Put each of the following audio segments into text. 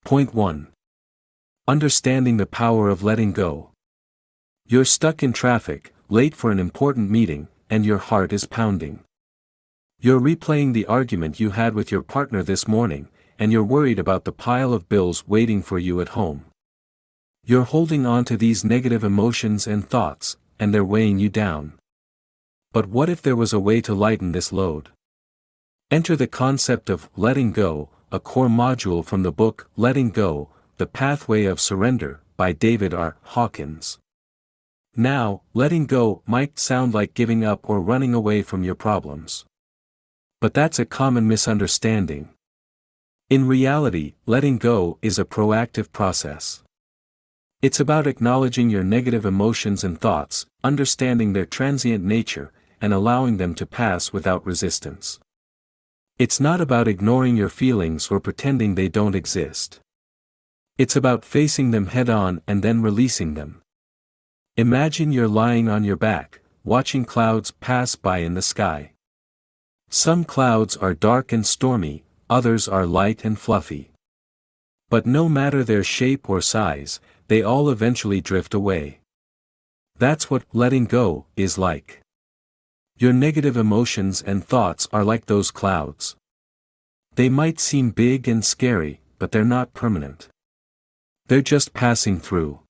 Point 1. Understanding the power of letting go. You're stuck in traffic, late for an important meeting, and your heart is pounding. You're replaying the argument you had with your partner this morning, and you're worried about the pile of bills waiting for you at home. You're holding on to these negative emotions and thoughts, and they're weighing you down. But what if there was a way to lighten this load? Enter the concept of letting go, a core module from the book Letting Go, The Pathway of Surrender, by David R. Hawkins. Now, letting go might sound like giving up or running away from your problems. But that's a common misunderstanding. In reality, letting go is a proactive process. It's about acknowledging your negative emotions and thoughts, understanding their transient nature, and allowing them to pass without resistance. It's not about ignoring your feelings or pretending they don't exist. It's about facing them head-on and then releasing them. Imagine you're lying on your back, watching clouds pass by in the sky. Some clouds are dark and stormy, others are light and fluffy. But no matter their shape or size, they all eventually drift away. That's what letting go is like. Your negative emotions and thoughts are like those clouds. They might seem big and scary, but they're not permanent. They're just passing through.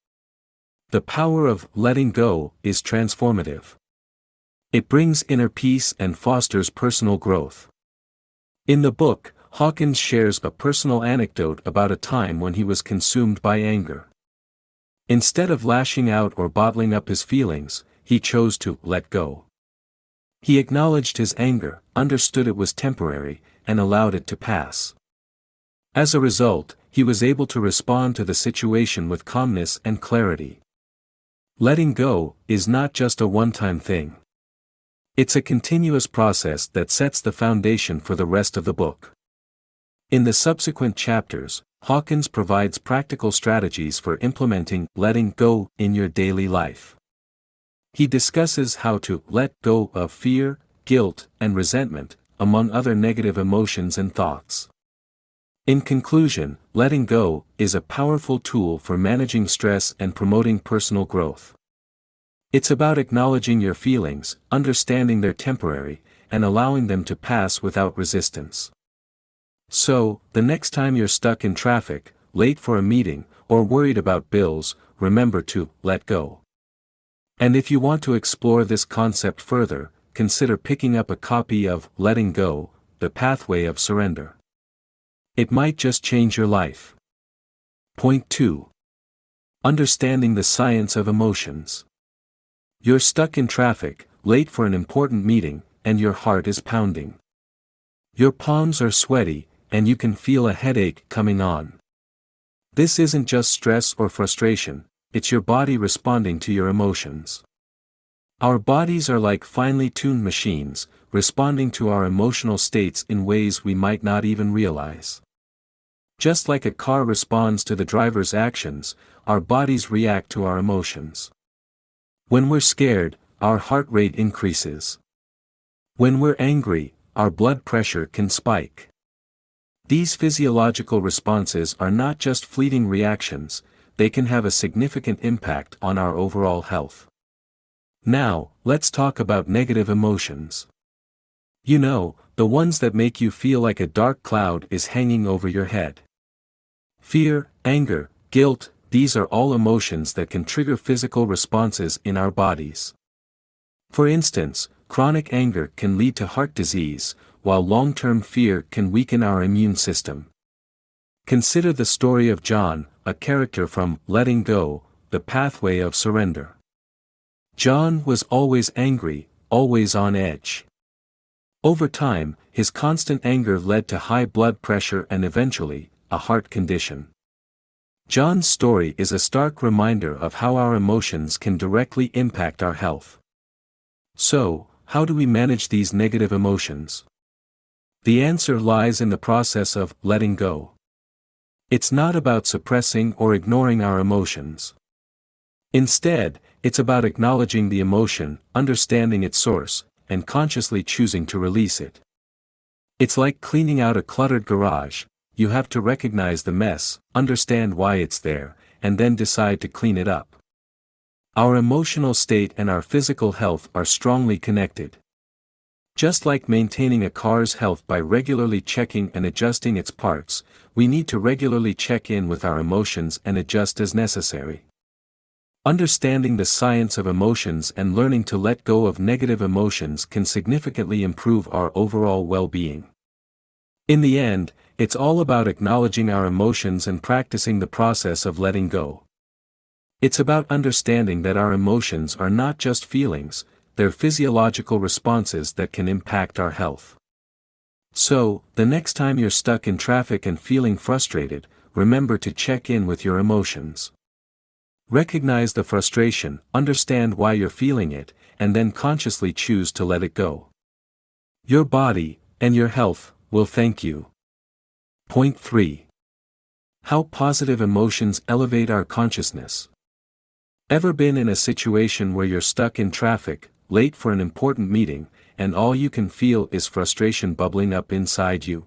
The power of letting go is transformative. It brings inner peace and fosters personal growth. In the book, Hawkins shares a personal anecdote about a time when he was consumed by anger. Instead of lashing out or bottling up his feelings, he chose to let go. He acknowledged his anger, understood it was temporary, and allowed it to pass. As a result, he was able to respond to the situation with calmness and clarity. Letting go is not just a one-time thing. It's a continuous process that sets the foundation for the rest of the book. In the subsequent chapters, Hawkins provides practical strategies for implementing letting go in your daily life. He discusses how to let go of fear, guilt, and resentment, among other negative emotions and thoughts. In conclusion, letting go is a powerful tool for managing stress and promoting personal growth. It's about acknowledging your feelings, understanding they're temporary, and allowing them to pass without resistance. So, the next time you're stuck in traffic, late for a meeting, or worried about bills, remember to let go. And if you want to explore this concept further, consider picking up a copy of Letting Go, The Pathway of Surrender. It might just change your life. Point 2. Understanding the science of emotions. You're stuck in traffic, late for an important meeting, and your heart is pounding. Your palms are sweaty, and you can feel a headache coming on. This isn't just stress or frustration, it's your body responding to your emotions. Our bodies are like finely tuned machines, responding to our emotional states in ways we might not even realize. Just like a car responds to the driver's actions, our bodies react to our emotions. When we're scared, our heart rate increases. When we're angry, our blood pressure can spike. These physiological responses are not just fleeting reactions, they can have a significant impact on our overall health. Now, let's talk about negative emotions. You know, the ones that make you feel like a dark cloud is hanging over your head. Fear, anger, guilt, these are all emotions that can trigger physical responses in our bodies. For instance, chronic anger can lead to heart disease, while long-term fear can weaken our immune system. Consider the story of John, a character from Letting Go, The Pathway of Surrender. John was always angry, always on edge. Over time, his constant anger led to high blood pressure and eventually, a heart condition. John's story is a stark reminder of how our emotions can directly impact our health. So, how do we manage these negative emotions? The answer lies in the process of letting go. It's not about suppressing or ignoring our emotions. Instead, it's about acknowledging the emotion, understanding its source, and consciously choosing to release it. It's like cleaning out a cluttered garage. you have to recognize the mess, understand why it's there, and then decide to clean it up. Our emotional state and our physical health are strongly connected. Just like maintaining a car's health by regularly checking and adjusting its parts, we need to regularly check in with our emotions and adjust as necessary. Understanding the science of emotions and learning to let go of negative emotions can significantly improve our overall well-being. In the end, it's all about acknowledging our emotions and practicing the process of letting go. It's about understanding that our emotions are not just feelings, they're physiological responses that can impact our health. So, the next time you're stuck in traffic and feeling frustrated, remember to check in with your emotions. Recognize the frustration, understand why you're feeling it, and then consciously choose to let it go. Your body, and your health, will thank you. Point 3. How positive emotions elevate our consciousness. Ever been in a situation where you're stuck in traffic, late for an important meeting, and all you can feel is frustration bubbling up inside you?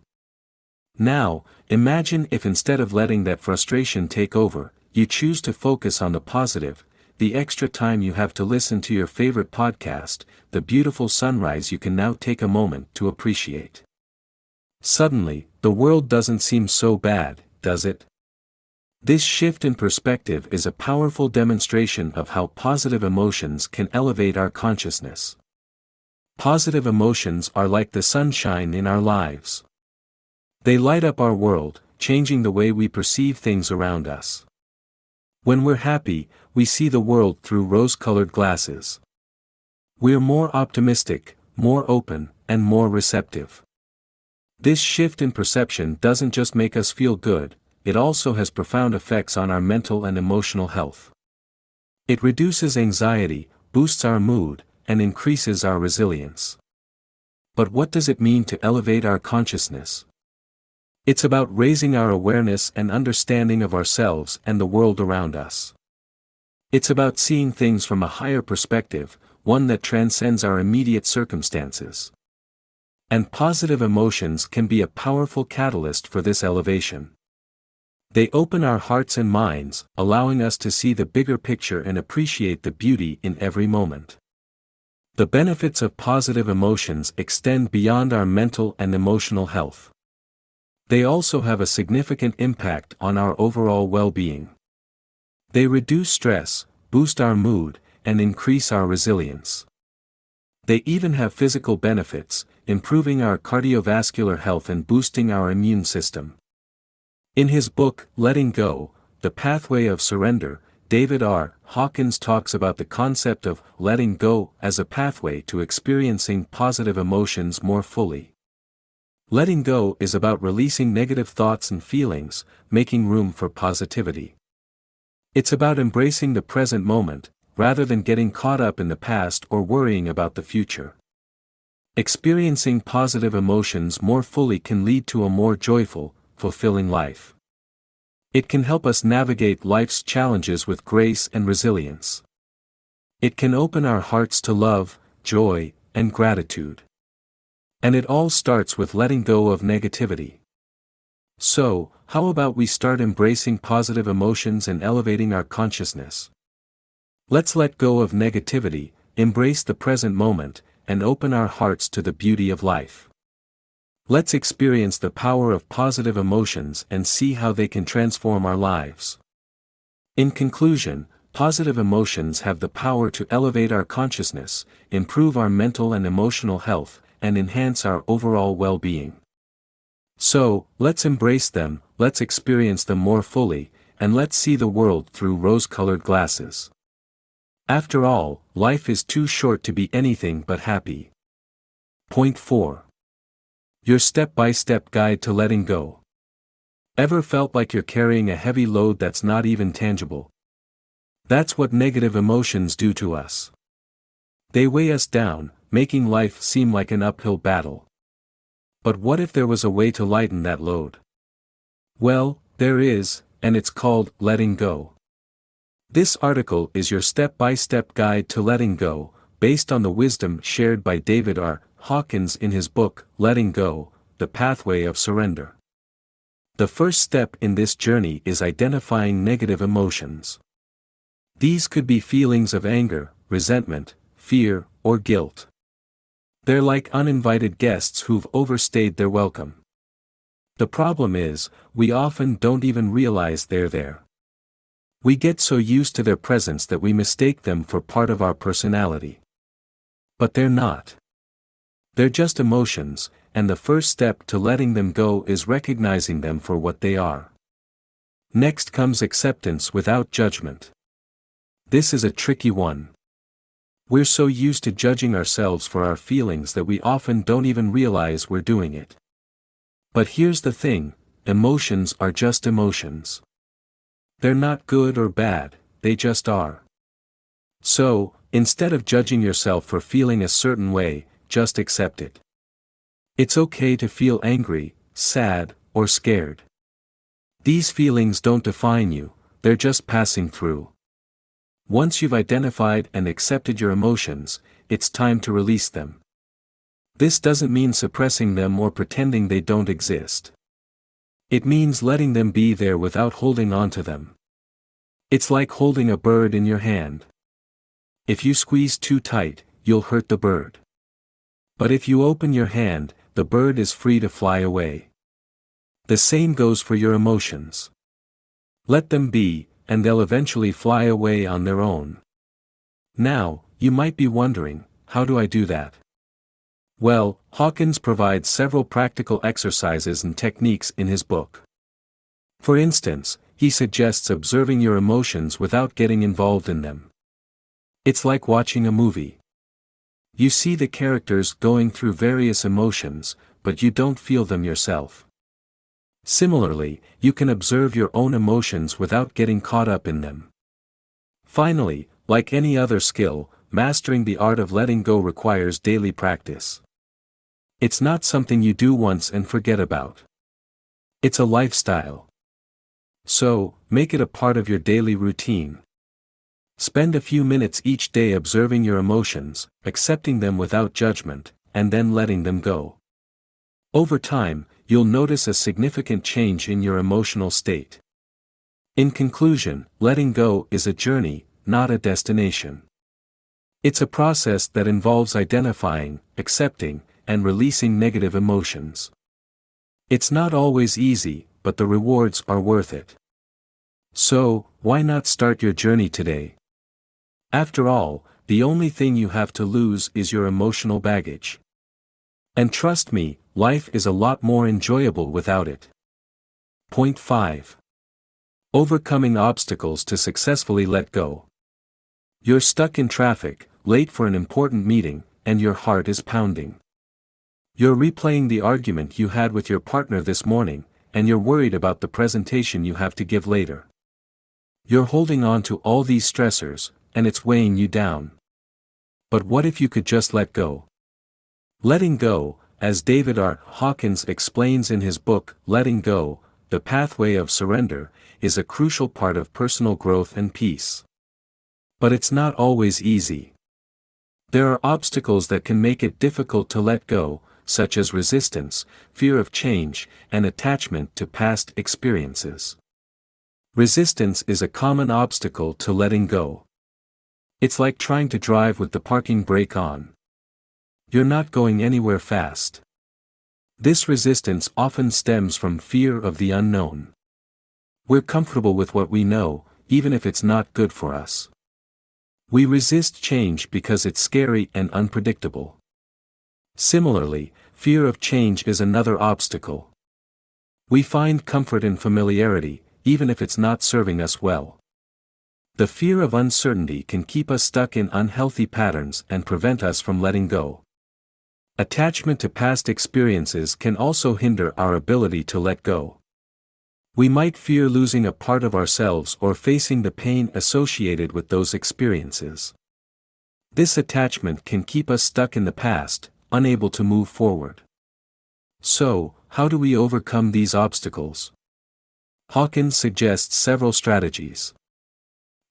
Now, imagine if instead of letting that frustration take over, you choose to focus on the positive, the extra time you have to listen to your favorite podcast, the beautiful sunrise you can now take a moment to appreciate. Suddenly, the world doesn't seem so bad, does it? This shift in perspective is a powerful demonstration of how positive emotions can elevate our consciousness. Positive emotions are like the sunshine in our lives. They light up our world, changing the way we perceive things around us. When we're happy, we see the world through rose-colored glasses. We're more optimistic, more open, and more receptive. This shift in perception doesn't just make us feel good, it also has profound effects on our mental and emotional health. It reduces anxiety, boosts our mood, and increases our resilience. But what does it mean to elevate our consciousness? It's about raising our awareness and understanding of ourselves and the world around us. It's about seeing things from a higher perspective, one that transcends our immediate circumstances. And positive emotions can be a powerful catalyst for this elevation. They open our hearts and minds, allowing us to see the bigger picture and appreciate the beauty in every moment. The benefits of positive emotions extend beyond our mental and emotional health. They also have a significant impact on our overall well-being. They reduce stress, boost our mood, and increase our resilience. They even have physical benefits, improving our cardiovascular health and boosting our immune system. In his book, Letting Go, The Pathway of Surrender, David R. Hawkins talks about the concept of letting go as a pathway to experiencing positive emotions more fully. Letting go is about releasing negative thoughts and feelings, making room for positivity. It's about embracing the present moment, rather than getting caught up in the past or worrying about the future. Experiencing positive emotions more fully can lead to a more joyful, fulfilling life. It can help us navigate life's challenges with grace and resilience. It can open our hearts to love, joy, and gratitude. And it all starts with letting go of negativity. So, how about we start embracing positive emotions and elevating our consciousness? Let's let go of negativity, embrace the present moment, and open our hearts to the beauty of life. Let's experience the power of positive emotions and see how they can transform our lives. In conclusion, positive emotions have the power to elevate our consciousness, improve our mental and emotional health, and enhance our overall well-being. So, let's embrace them, let's experience them more fully, and let's see the world through rose-colored glasses. After all, life is too short to be anything but happy. Point 4. Your step-by-step guide to letting go. Ever felt like you're carrying a heavy load that's not even tangible? That's what negative emotions do to us. They weigh us down, making life seem like an uphill battle. But what if there was a way to lighten that load? Well, there is, and it's called letting go. This article is your step-by-step guide to letting go, based on the wisdom shared by David R. Hawkins in his book, Letting Go, The Pathway of Surrender. The first step in this journey is identifying negative emotions. These could be feelings of anger, resentment, fear, or guilt. They're like uninvited guests who've overstayed their welcome. The problem is, we often don't even realize they're there. We get so used to their presence that we mistake them for part of our personality. But they're not. They're just emotions, and the first step to letting them go is recognizing them for what they are. Next comes acceptance without judgment. This is a tricky one. We're so used to judging ourselves for our feelings that we often don't even realize we're doing it. But here's the thing, emotions are just emotions. They're not good or bad, they just are. So, instead of judging yourself for feeling a certain way, just accept it. It's okay to feel angry, sad, or scared. These feelings don't define you, they're just passing through. Once you've identified and accepted your emotions, it's time to release them. This doesn't mean suppressing them or pretending they don't exist. It means letting them be there without holding on to them. It's like holding a bird in your hand. If you squeeze too tight, you'll hurt the bird. But if you open your hand, the bird is free to fly away. The same goes for your emotions. Let them be, and they'll eventually fly away on their own. Now, you might be wondering, how do I do that? Well, Hawkins provides several practical exercises and techniques in his book. For instance, he suggests observing your emotions without getting involved in them. It's like watching a movie. You see the characters going through various emotions, but you don't feel them yourself. Similarly, you can observe your own emotions without getting caught up in them. Finally, like any other skill, mastering the art of letting go requires daily practice. It's not something you do once and forget about. It's a lifestyle. So, make it a part of your daily routine. Spend a few minutes each day observing your emotions, accepting them without judgment, and then letting them go. Over time, you'll notice a significant change in your emotional state. In conclusion, letting go is a journey, not a destination. It's a process that involves identifying, accepting, and releasing negative emotions. It's not always easy, but the rewards are worth it. So, why not start your journey today? After all, the only thing you have to lose is your emotional baggage. And trust me, life is a lot more enjoyable without it. Point 5. Overcoming obstacles to successfully let go. You're stuck in traffic, late for an important meeting, and your heart is pounding. You're replaying the argument you had with your partner this morning, and you're worried about the presentation you have to give later. You're holding on to all these stressors, and it's weighing you down. But what if you could just let go? Letting go, as David R. Hawkins explains in his book, Letting Go, The Pathway of Surrender, is a crucial part of personal growth and peace. But it's not always easy. There are obstacles that can make it difficult to let go, such as resistance, fear of change, and attachment to past experiences. Resistance is a common obstacle to letting go. It's like trying to drive with the parking brake on. You're not going anywhere fast. This resistance often stems from fear of the unknown. We're comfortable with what we know, even if it's not good for us. We resist change because it's scary and unpredictable. Similarly, fear of change is another obstacle. We find comfort in familiarity, even if it's not serving us well. The fear of uncertainty can keep us stuck in unhealthy patterns and prevent us from letting go. Attachment to past experiences can also hinder our ability to let go. We might fear losing a part of ourselves or facing the pain associated with those experiences. This attachment can keep us stuck in the past, unable to move forward. So, how do we overcome these obstacles? Hawkins suggests several strategies.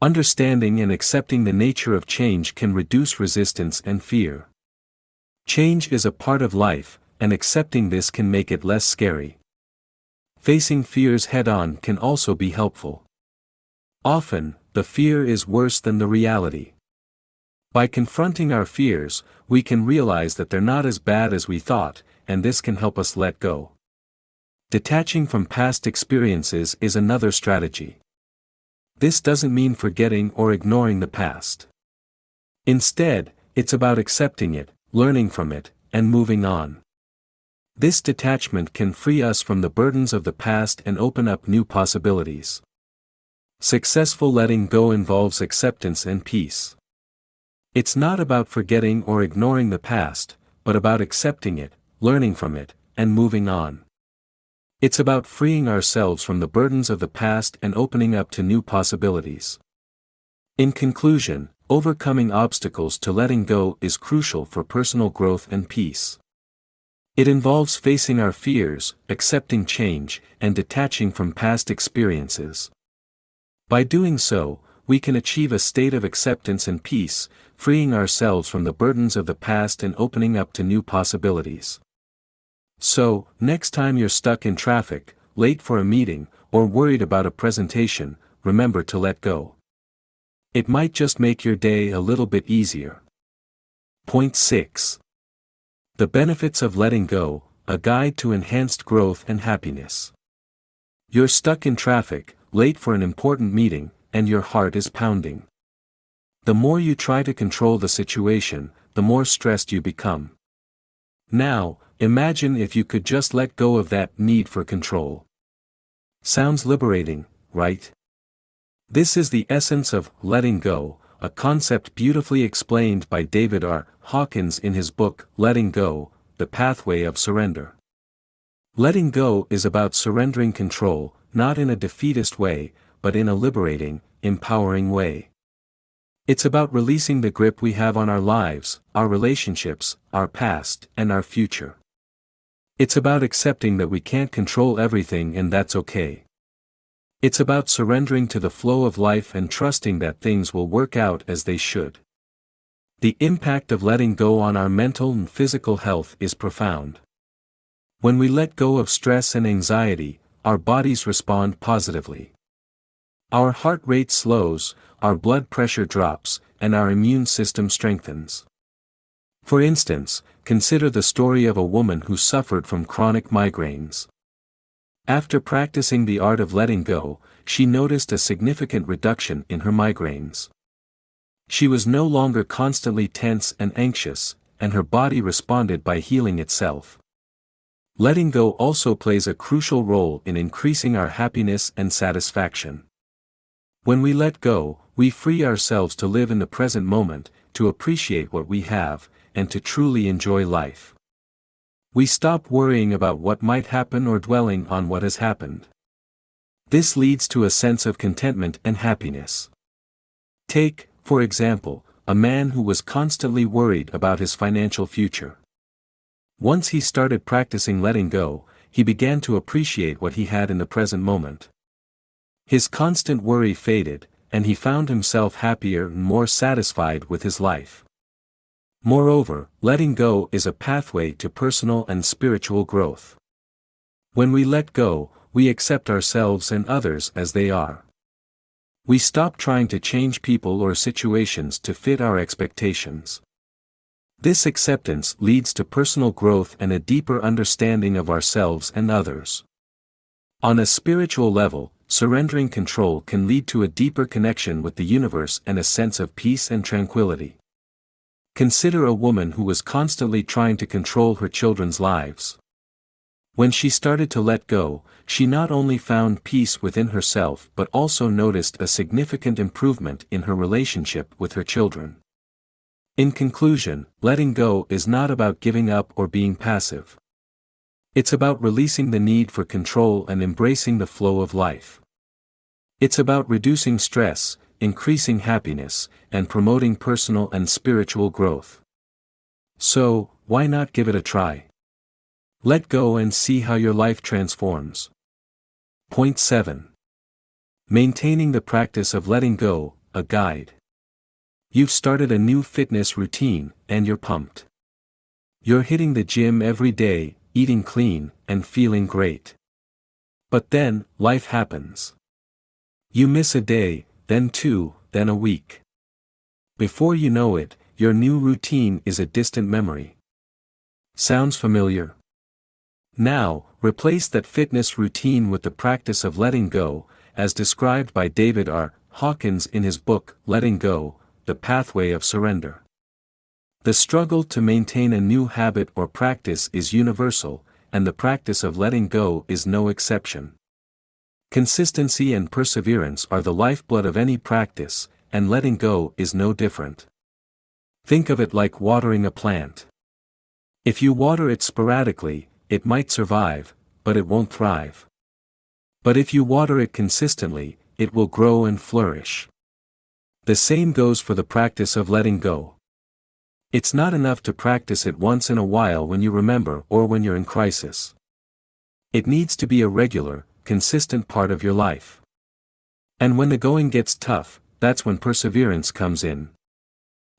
Understanding and accepting the nature of change can reduce resistance and fear. Change is a part of life, and accepting this can make it less scary. Facing fears head-on can also be helpful. Often, the fear is worse than the reality. By confronting our fears, we can realize that they're not as bad as we thought, and this can help us let go. Detaching from past experiences is another strategy. This doesn't mean forgetting or ignoring the past. Instead, it's about accepting it, learning from it, and moving on. This detachment can free us from the burdens of the past and open up new possibilities. Successful letting go involves acceptance and peace. It's not about forgetting or ignoring the past, but about accepting it, learning from it, and moving on. It's about freeing ourselves from the burdens of the past and opening up to new possibilities. In conclusion, overcoming obstacles to letting go is crucial for personal growth and peace. It involves facing our fears, accepting change, and detaching from past experiences. By doing so, we can achieve a state of acceptance and peace, freeing ourselves from the burdens of the past and opening up to new possibilities. So, next time you're stuck in traffic, late for a meeting, or worried about a presentation, remember to let go. It might just make your day a little bit easier. Point 6. The benefits of letting go, a guide to enhanced growth and happiness. You're stuck in traffic, late for an important meeting, and your heart is pounding. The more you try to control the situation, the more stressed you become. Now, imagine if you could just let go of that need for control. Sounds liberating, right? This is the essence of letting go, a concept beautifully explained by David R. Hawkins in his book, Letting Go, The Pathway of Surrender. Letting go is about surrendering control, not in a defeatist way, but in a liberating, empowering way. It's about releasing the grip we have on our lives, our relationships, our past, and our future. It's about accepting that we can't control everything and that's okay. It's about surrendering to the flow of life and trusting that things will work out as they should. The impact of letting go on our mental and physical health is profound. When we let go of stress and anxiety, our bodies respond positively. Our heart rate slows, our blood pressure drops, and our immune system strengthens. For instance, consider the story of a woman who suffered from chronic migraines. After practicing the art of letting go, she noticed a significant reduction in her migraines. She was no longer constantly tense and anxious, and her body responded by healing itself. Letting go also plays a crucial role in increasing our happiness and satisfaction. When we let go, we free ourselves to live in the present moment, to appreciate what we have, and to truly enjoy life. We stop worrying about what might happen or dwelling on what has happened. This leads to a sense of contentment and happiness. Take, for example, a man who was constantly worried about his financial future. Once he started practicing letting go, he began to appreciate what he had in the present moment. His constant worry faded, and he found himself happier and more satisfied with his life. Moreover, letting go is a pathway to personal and spiritual growth. When we let go, we accept ourselves and others as they are. We stop trying to change people or situations to fit our expectations. This acceptance leads to personal growth and a deeper understanding of ourselves and others. On a spiritual level, surrendering control can lead to a deeper connection with the universe and a sense of peace and tranquility. Consider a woman who was constantly trying to control her children's lives. When she started to let go, she not only found peace within herself but also noticed a significant improvement in her relationship with her children. In conclusion, letting go is not about giving up or being passive. It's about releasing the need for control and embracing the flow of life. It's about reducing stress, increasing happiness, and promoting personal and spiritual growth. So, why not give it a try? Let go and see how your life transforms. Point 7. Maintaining the practice of letting go, a guide. You've started a new fitness routine, and you're pumped. You're hitting the gym every day, eating clean, and feeling great. But then, life happens. You miss a day, then two, then a week. Before you know it, your new routine is a distant memory. Sounds familiar? Now, replace that fitness routine with the practice of letting go, as described by David R. Hawkins in his book, Letting Go, The Pathway of Surrender. The struggle to maintain a new habit or practice is universal, and the practice of letting go is no exception. Consistency and perseverance are the lifeblood of any practice, and letting go is no different. Think of it like watering a plant. If you water it sporadically, it might survive, but it won't thrive. But if you water it consistently, it will grow and flourish. The same goes for the practice of letting go. It's not enough to practice it once in a while when you remember or when you're in crisis. It needs to be a regular, consistent part of your life. And when the going gets tough, that's when perseverance comes in.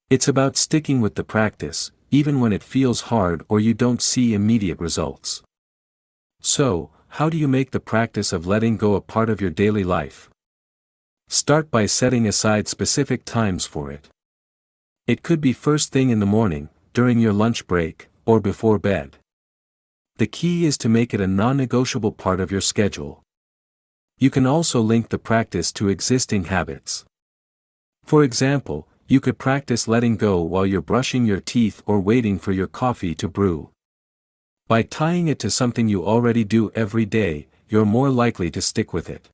It's about sticking with the practice, even when it feels hard or you don't see immediate results. So, how do you make the practice of letting go a part of your daily life? Start by setting aside specific times for it. It could be first thing in the morning, during your lunch break, or before bed. The key is to make it a non-negotiable part of your schedule. You can also link the practice to existing habits. For example, you could practice letting go while you're brushing your teeth or waiting for your coffee to brew. By tying it to something you already do every day, you're more likely to stick with it.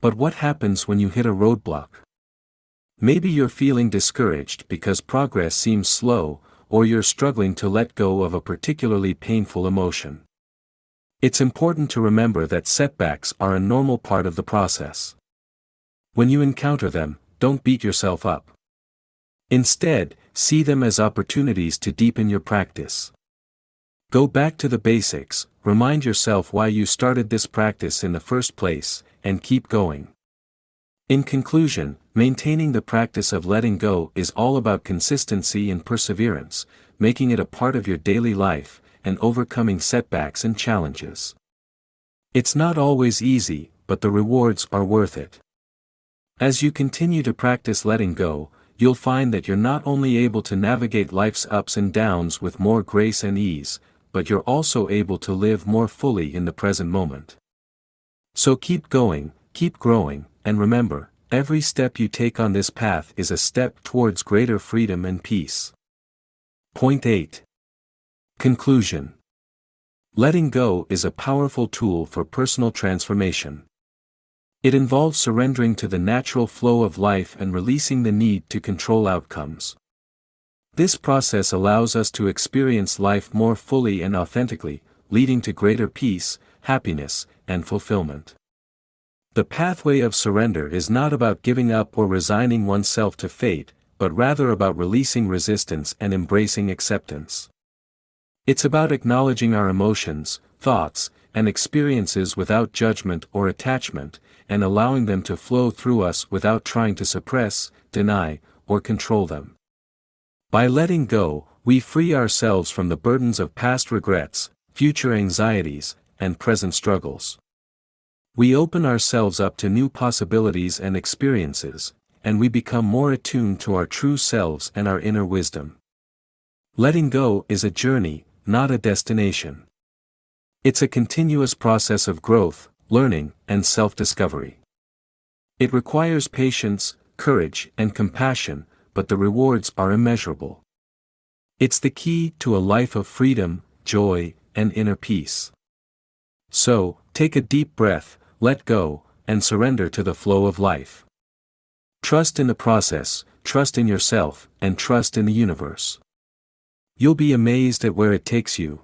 But what happens when you hit a roadblock? Maybe you're feeling discouraged because progress seems slow, or you're struggling to let go of a particularly painful emotion. It's important to remember that setbacks are a normal part of the process. When you encounter them, don't beat yourself up. Instead, see them as opportunities to deepen your practice. Go back to the basics, remind yourself why you started this practice in the first place, and keep going. In conclusion, maintaining the practice of letting go is all about consistency and perseverance, making it a part of your daily life, and overcoming setbacks and challenges. It's not always easy, but the rewards are worth it. As you continue to practice letting go, you'll find that you're not only able to navigate life's ups and downs with more grace and ease, but you're also able to live more fully in the present moment. So keep going, keep growing, and remember, every step you take on this path is a step towards greater freedom and peace. Point 8. Conclusion. Letting go is a powerful tool for personal transformation. It involves surrendering to the natural flow of life and releasing the need to control outcomes. This process allows us to experience life more fully and authentically, leading to greater peace, happiness, and fulfillment. The pathway of surrender is not about giving up or resigning oneself to fate, but rather about releasing resistance and embracing acceptance. It's about acknowledging our emotions, thoughts, and experiences without judgment or attachment, and allowing them to flow through us without trying to suppress, deny, or control them. By letting go, we free ourselves from the burdens of past regrets, future anxieties, and present struggles. We open ourselves up to new possibilities and experiences, and we become more attuned to our true selves and our inner wisdom. Letting go is a journey, not a destination. It's a continuous process of growth, learning, and self-discovery. It requires patience, courage, and compassion, but the rewards are immeasurable. It's the key to a life of freedom, joy, and inner peace. So, take a deep breath, let go, and surrender to the flow of life. Trust in the process, trust in yourself, and trust in the universe. You'll be amazed at where it takes you.